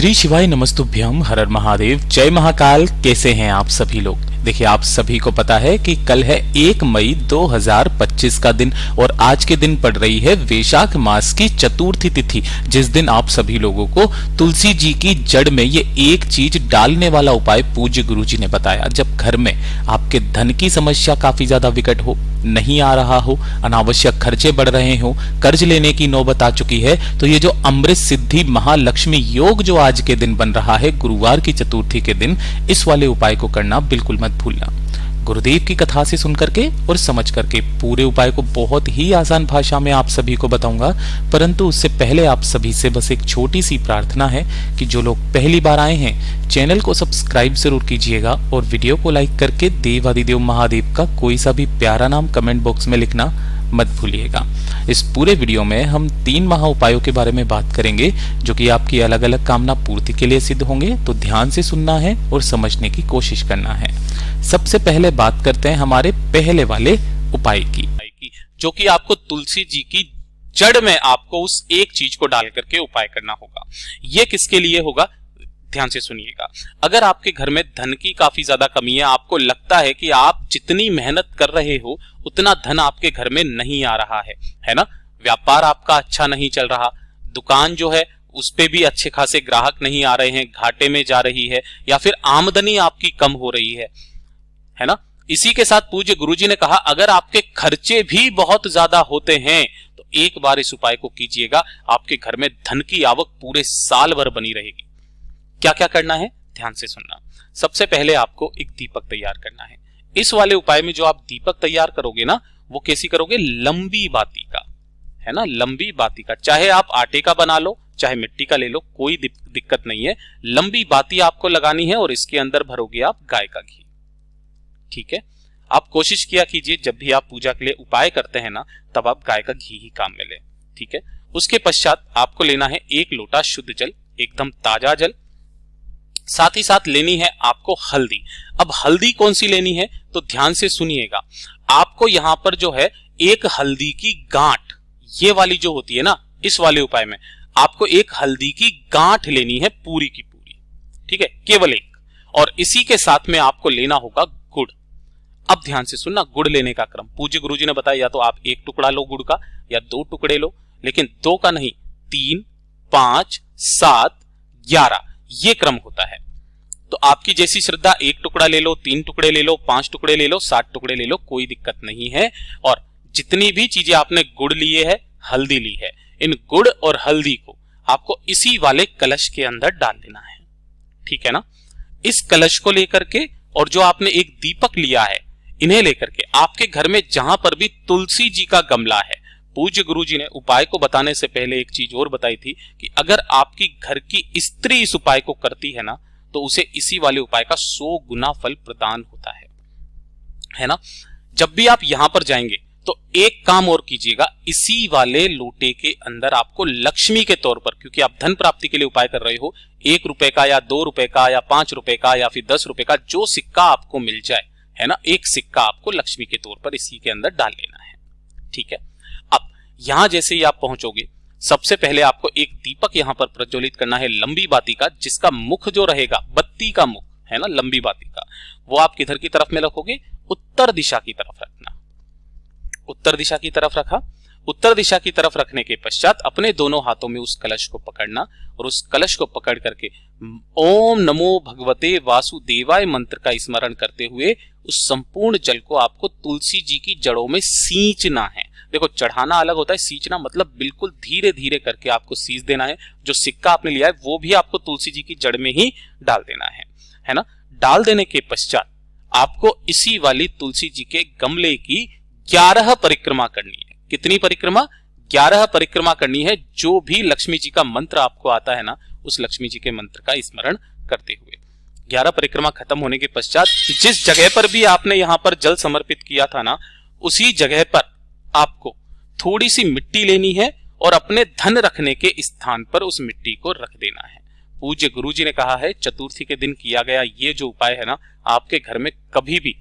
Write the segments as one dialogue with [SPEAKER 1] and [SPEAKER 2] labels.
[SPEAKER 1] श्री शिवाय नमस्तुभ्यम, हर हर महादेव, जय महाकाल। कैसे हैं आप सभी लोग? देखिए, आप सभी को पता है कि कल है 1 मई 2025 का दिन और आज के दिन पड़ रही है वैशाख मास की चतुर्थी तिथि, जिस दिन आप सभी लोगों को तुलसी जी की जड़ में ये एक चीज डालने वाला उपाय पूज्य गुरु जी ने बताया। जब घर में आपके धन की समस्या काफी ज्यादा विकट हो, नहीं आ रहा हो, अनावश्यक खर्चे बढ़ रहे हो, कर्ज लेने की नौबत आ चुकी है, तो ये जो अमृत सिद्धि महालक्ष्मी योग जो आज के दिन बन रहा है, गुरुवार की चतुर्थी के दिन, इस वाले उपाय को करना बिल्कुल मत भूलना। गुरुदेव की कथा से सुन करके और समझ करके पूरे उपाय को बहुत ही आसान भाषा में आप सभी को बताऊंगा, परंतु उससे पहले आप सभी से बस एक छोटी सी प्रार्थना है कि जो लोग पहली बार आए हैं, चैनल को सब्सक्राइब जरूर कीजिएगा और वीडियो को लाइक करके देवादिदेव महादेव का कोई सा भी प्यारा नाम कमेंट बॉक्स में लिखना मत भूलिएगा। इस पूरे वीडियो में हम 3 महा उपायों के बारे में बात करेंगे, जो कि आपकी अलग अलग कामना पूर्ति के लिए सिद्ध होंगे, तो ध्यान से सुनना है और समझने की कोशिश करना है। सबसे पहले बात करते हैं हमारे पहले वाले उपाय की, जो कि आपको तुलसी जी की जड़ में आपको उस एक चीज को डाल करके उपाय करना होगा। ये किसके लिए होगा, ध्यान से सुनिएगा। अगर आपके घर में धन की काफी ज्यादा कमी है, आपको लगता है कि आप जितनी मेहनत कर रहे हो उतना धन आपके घर में नहीं आ रहा है ना, व्यापार आपका अच्छा नहीं चल रहा, दुकान जो है उस पे भी अच्छे खासे ग्राहक नहीं आ रहे हैं, घाटे में जा रही है, या फिर आमदनी आपकी कम हो रही है ना। इसी के साथ पूज्य गुरुजी ने कहा, अगर आपके खर्चे भी बहुत ज्यादा होते हैं तो एक बार इस उपाय को कीजिएगा, आपके घर में धन की आवक पूरे साल भर बनी रहेगी। क्या क्या करना है, ध्यान से सुनना। सबसे पहले आपको एक दीपक तैयार करना है। इस वाले उपाय में जो आप दीपक तैयार करोगे ना, वो कैसी करोगे, लंबी बाती का, है ना, लंबी बाती का। चाहे आप आटे का बना लो, चाहे मिट्टी का ले लो, कोई दिक्कत नहीं है। लंबी बाती आपको लगानी है और इसके अंदर भरोगे आप गाय का घी। ठीक है, आप कोशिश किया कीजिए जब भी आप पूजा के लिए उपाय करते हैं ना, तब आप गाय का घी ही काम में ले। ठीक है, उसके पश्चात आपको लेना है 1 लोटा शुद्ध जल, एकदम ताजा जल। साथ ही साथ लेनी है आपको हल्दी। अब हल्दी कौन सी लेनी है, तो ध्यान से सुनिएगा। आपको यहां पर जो है एक हल्दी की गांठ, ये वाली जो होती है ना, इस वाले उपाय में आपको एक हल्दी की गांठ लेनी है पूरी की पूरी। ठीक है, केवल एक। और इसी के साथ में आपको लेना होगा गुड़। अब ध्यान से सुनना, गुड़ लेने का क्रम पूज्य गुरुजी ने बताया, या तो आप 1 टुकड़ा लो गुड़ का या 2 टुकड़े लो, लेकिन 2 का नहीं, 3, 5, 7, 11 ये क्रम होता है। तो आपकी जैसी श्रद्धा, 1 टुकड़ा ले लो, 3 टुकड़े ले लो, 5 टुकड़े ले लो, 7 टुकड़े ले लो, कोई दिक्कत नहीं है। और जितनी भी चीजें आपने गुड़ लिए है, हल्दी ली है, इन गुड़ और हल्दी को आपको इसी वाले कलश के अंदर डाल देना है। ठीक है ना। इस कलश को लेकर के और जो आपने एक दीपक लिया है, इन्हें लेकर के आपके घर में जहां पर भी तुलसी जी का गमला है, पूज्य गुरुजी ने उपाय को बताने से पहले एक चीज और बताई थी कि अगर आपकी घर की स्त्री इस उपाय को करती है ना, तो उसे इसी वाले उपाय का 100 गुना फल प्रदान होता है ना। जब भी आप यहां पर जाएंगे तो एक काम और कीजिएगा, इसी वाले लोटे के अंदर आपको लक्ष्मी के तौर पर, क्योंकि आप धन प्राप्ति के लिए उपाय कर रहे हो, 1 रुपए का या 2 रुपए का या 5 रुपए का या फिर 10 रुपए का जो सिक्का आपको मिल जाए, है ना, एक सिक्का आपको लक्ष्मी के तौर पर इसी के अंदर डाल लेना है। ठीक है, अब यहां जैसे ही आप पहुंचोगे, सबसे पहले आपको एक दीपक यहां पर प्रज्वलित करना है लंबी बाती का, जिसका मुख जो रहेगा, बत्ती का मुख है ना, लंबी बाती का, वो आप किधर की तरफ में रखोगे, उत्तर दिशा की तरफ रखना। उत्तर दिशा की तरफ रखा। उत्तर दिशा की तरफ रखने के पश्चात अपने दोनों हाथों में उस कलश को पकड़ना और उस कलश को पकड़ करके ओम नमो भगवते वासुदेवाय मंत्र का स्मरण करते हुए उस संपूर्ण जल को आपको तुलसी जी की जड़ों में सींचना है। देखो, चढ़ाना अलग होता है, सींचना मतलब बिल्कुल धीरे धीरे करके आपको सींच देना है। जो सिक्का आपने लिया है वो भी आपको तुलसी जी की जड़ में ही डाल देना है ना। डाल देने के पश्चात आपको इसी वाली तुलसी जी के गमले की 11 परिक्रमा करनी है। कितनी परिक्रमा, 11 परिक्रमा करनी है। जो भी लक्ष्मी जी का मंत्र आपको आता है ना, उस लक्ष्मी जी के मंत्र का स्मरण करते हुए 11 परिक्रमा खत्म होने के पश्चात जिस जगह पर भी आपने यहां पर जल समर्पित किया था ना, उसी जगह पर आपको थोड़ी सी मिट्टी लेनी है और अपने धन रखने के स्थान पर उस मिट्टी को रख देना है। पूज्य गुरुजी ने कहा है, चतुर्थी के दिन किया गया ये जो उपाय है ना, आपके घर में कभी भी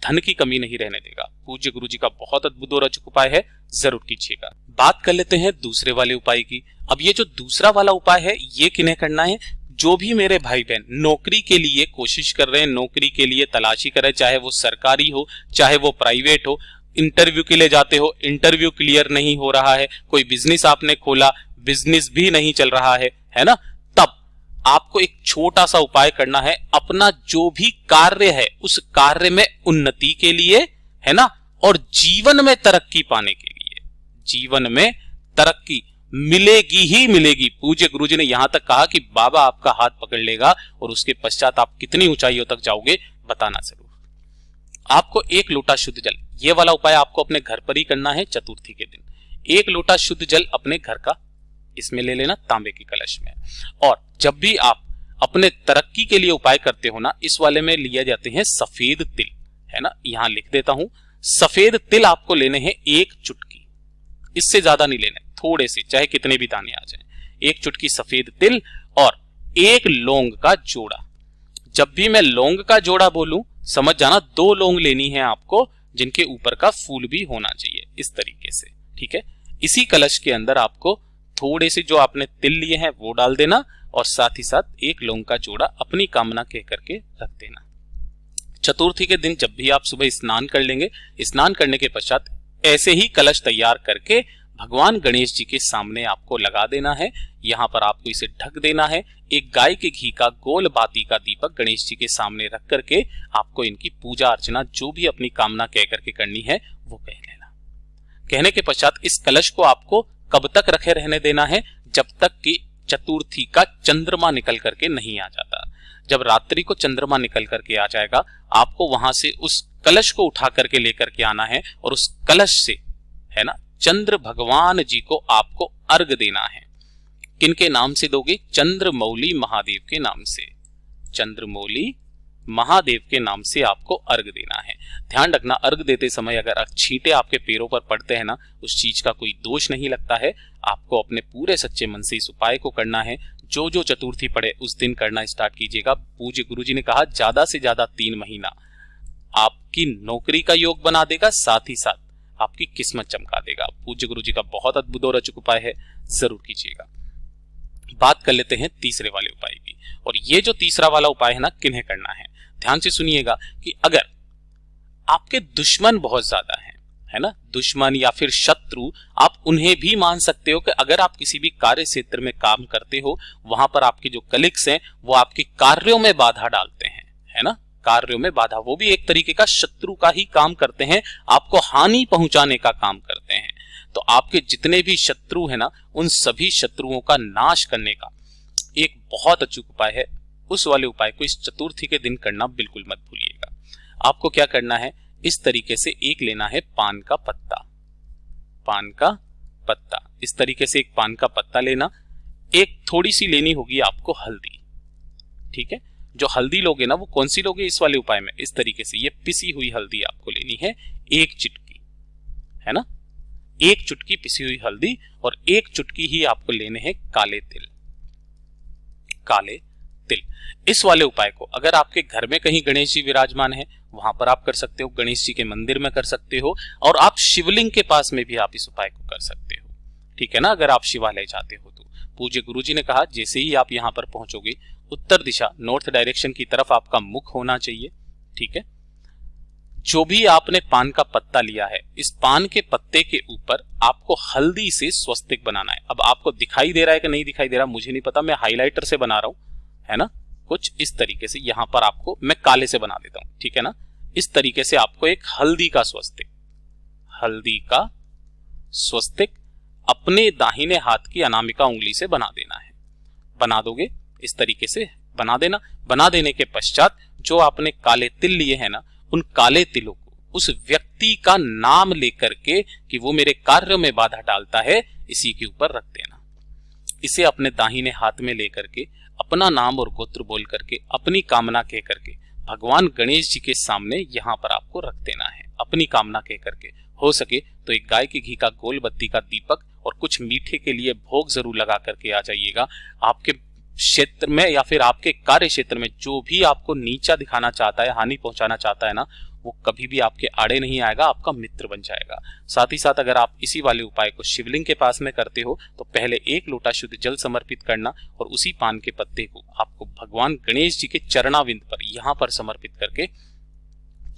[SPEAKER 1] धन की कमी नहीं रहने देगा। पूज्य गुरुजी का बहुत अद्भुत और अचूक उपाय है, जरूर कीजिएगा। बात कर लेते हैं दूसरे वाले उपाय की। अब ये जो दूसरा वाला उपाय है, ये किन्हें करना है, जो भी मेरे भाई बहन नौकरी के लिए कोशिश कर रहे हैं, नौकरी के लिए तलाशी कर रहे हैं, चाहे वो सरकारी हो चाहे वो प्राइवेट हो, इंटरव्यू के लिए जाते हो, इंटरव्यू क्लियर नहीं हो रहा है, कोई बिजनेस आपने खोला, बिजनेस भी नहीं चल रहा है ना, तब आपको एक छोटा सा उपाय करना है। अपना जो भी कार्य है उस कार्य में उन्नति के लिए, है ना, और जीवन में तरक्की पाने के लिए, जीवन में तरक्की मिलेगी ही मिलेगी। पूज्य गुरुजी ने यहां तक कहा कि बाबा आपका हाथ पकड़ लेगा और उसके पश्चात आप कितनी ऊंचाइयों तक जाओगे बताना जरूर। आपको 1 लोटा शुद्ध जल, ये वाला उपाय आपको अपने घर पर ही करना है चतुर्थी के दिन। 1 लोटा शुद्ध जल अपने घर का इसमें ले लेना, तांबे की कलश में। और जब भी आप अपने तरक्की के लिए उपाय करते हो ना, इस वाले में लिए जाते हैं सफेद तिल, है ना, यहां लिख देता हूं। सफेद तिल आपको लेने हैं 1 चुटकी, इससे ज्यादा नहीं लेने, थोड़े से, चाहे कितने भी दाने आ जाएं। 1 चुटकी सफेद तिल और 1 लौंग का जोड़ा। जब भी मैं लौंग का जोड़ा बोलूं समझ जाना 2 लौंग लेनी है आपको, जिनके ऊपर का फूल भी होना चाहिए, इस तरीके से, ठीक है। इसी कलश के अंदर आपको थोड़े से जो आपने तिल लिए हैं वो डाल देना और साथ ही साथ 1 लौंग का जोड़ा अपनी कामना कह करके रख देना। चतुर्थी के दिन जब भी आप सुबह स्नान कर लेंगे, स्नान करने के पश्चात ऐसे ही कलश तैयार करके भगवान गणेश जी के सामने आपको लगा देना है। यहां पर आपको इसे ढक देना है। एक गाय के घी का गोल बाती का दीपक गणेश जी के सामने रख करके आपको इनकी पूजा अर्चना जो भी अपनी कामना कह करके करनी है वो कह लेना। कहने के पश्चात इस कलश को आपको कब तक रखे रहने देना है, जब तक कि चतुर्थी का चंद्रमा निकल करके नहीं आ जाता। जब रात्रि को चंद्रमा निकल करके आ जाएगा, आपको वहां से उस कलश को उठा करके लेकर के आना है और उस कलश से, है ना, चंद्र भगवान जी को आपको अर्घ देना है। किनके नाम से दोगे? चंद्रमौली महादेव के नाम से। चंद्रमौली महादेव के नाम से आपको अर्घ देना है। ध्यान रखना, अर्घ देते समय अगर छींटे आपके पैरों पर पड़ते हैं ना, उस चीज का कोई दोष नहीं लगता है। आपको अपने पूरे सच्चे मन से इस उपाय को करना है। जो जो चतुर्थी पड़े उस दिन करना स्टार्ट कीजिएगा। पूज्य गुरुजी ने कहा ज्यादा से ज्यादा 3 महीना आपकी नौकरी का योग बना देगा, साथ ही साथ आपकी किस्मत चमका देगा। पूज्य गुरुजी का बहुत अद्भुत और अचूक उपाय है, जरूर कीजिएगा। बात कर लेते हैं तीसरे वाले उपाय की। और ये जो तीसरा वाला उपाय है ना, किन्हें करना है, ध्यान से सुनिएगा कि अगर आपके दुश्मन बहुत ज्यादा हैं, है ना, दुश्मन या फिर शत्रु, आप उन्हें भी मान सकते हो कि अगर आप किसी भी कार्य क्षेत्र में काम करते हो, वहां पर आपके जो कलीग्स हैं वो आपके कार्यों में बाधा डालते हैं, है ना, कार्यों में बाधा, वो भी एक तरीके का शत्रु का ही काम करते हैं, आपको हानि पहुंचाने का काम करते हैं। तो आपके जितने भी शत्रु है ना, उन सभी शत्रुओं का नाश करने का एक बहुत अचूक उपाय है। उस वाले उपाय को इस चतुर्थी के दिन करना बिल्कुल मत भूलिएगा। आपको क्या करना है, इस तरीके से एक लेना है पान का पत्ता। पान का पत्ता, इस तरीके से एक पान का पत्ता लेना। एक थोड़ी सी लेनी होगी आपको हल्दी, ठीक है। जो हल्दी लोगे ना, वो कौन सी लोगे इस वाले उपाय में, इस तरीके से ये पिसी हुई हल्दी आपको लेनी है, 1 चुटकी, है ना, 1 चुटकी पिसी हुई हल्दी। और 1 चुटकी ही आपको लेने हैं काले तिल। काले तिल, इस वाले उपाय को अगर आपके घर में कहीं गणेश जी विराजमान है वहां पर आप कर सकते हो, गणेश जी के मंदिर में कर सकते हो, और आप शिवलिंग के पास में भी आप इस उपाय को कर सकते हो, ठीक है ना। अगर आप शिवालय जाते हो तो पूज्य गुरुजी ने कहा जैसे ही आप यहां पर पहुंचोगे, उत्तर दिशा नॉर्थ डायरेक्शन की तरफ आपका मुख होना चाहिए, ठीक है। जो भी आपने पान का पत्ता लिया है, इस पान के पत्ते के ऊपर आपको हल्दी से स्वस्तिक बनाना है। अब आपको दिखाई दे रहा है कि नहीं दिखाई दे रहा मुझे नहीं पता, मैं हाइलाइटर से बना रहा हूं, है ना, कुछ इस तरीके से। यहां पर आपको मैं काले से बना देता हूं, ठीक है ना। इस तरीके से आपको एक हल्दी का स्वस्तिक, हल्दी का स्वस्तिक अपने दाहिने हाथ की अनामिका उंगली से बना देना है। बना दोगे, इस तरीके से बना देना। बना देने के पश्चात जो आपने काले तिल लिए हैं ना, उन काले तिलों को उस व्यक्ति का नाम लेकर के कि वो मेरे कार्य में बाधा डालता है, इसी के ऊपर रख देना। इसे अपने दाहिने हाथ में लेकर के अपना नाम और गोत्र बोल करके अपनी कामना कह करके भगवान गणेश जी के सामने यहां पर आपको रख देना है, अपनी कामना कह करके। हो सके तो एक गाय के घी का गोल बत्ती का दीपक और कुछ मीठे के लिए भोग जरूर लगा करके आ जाइएगा। आपके क्षेत्र में या फिर आपके कार्य क्षेत्र में जो भी आपको नीचा दिखाना चाहता है, हानि पहुंचाना चाहता है ना, वो कभी भी आपके आड़े नहीं आएगा, आपका मित्र बन जाएगा। साथ ही साथ अगर आप इसी वाले उपाय को शिवलिंग के पास में करते हो तो पहले 1 लोटा शुद्ध जल समर्पित करना और उसी पान के पत्ते को आपको भगवान गणेश जी के चरणाविंद पर यहाँ पर समर्पित करके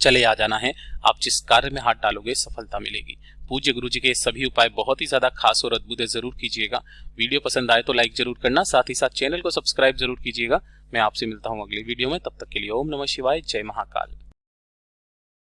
[SPEAKER 1] चले आ जाना है। आप जिस कार्य में हाथ डालोगे सफलता मिलेगी। पूज्य गुरु जी के सभी उपाय बहुत ही ज्यादा खास और अद्भुत है, जरूर कीजिएगा। वीडियो पसंद आए तो लाइक जरूर करना, साथ ही साथ चैनल को सब्सक्राइब जरूर कीजिएगा। मैं आपसे मिलता हूं अगली वीडियो में, तब तक के लिए ओम नमः शिवाय, जय महाकाल।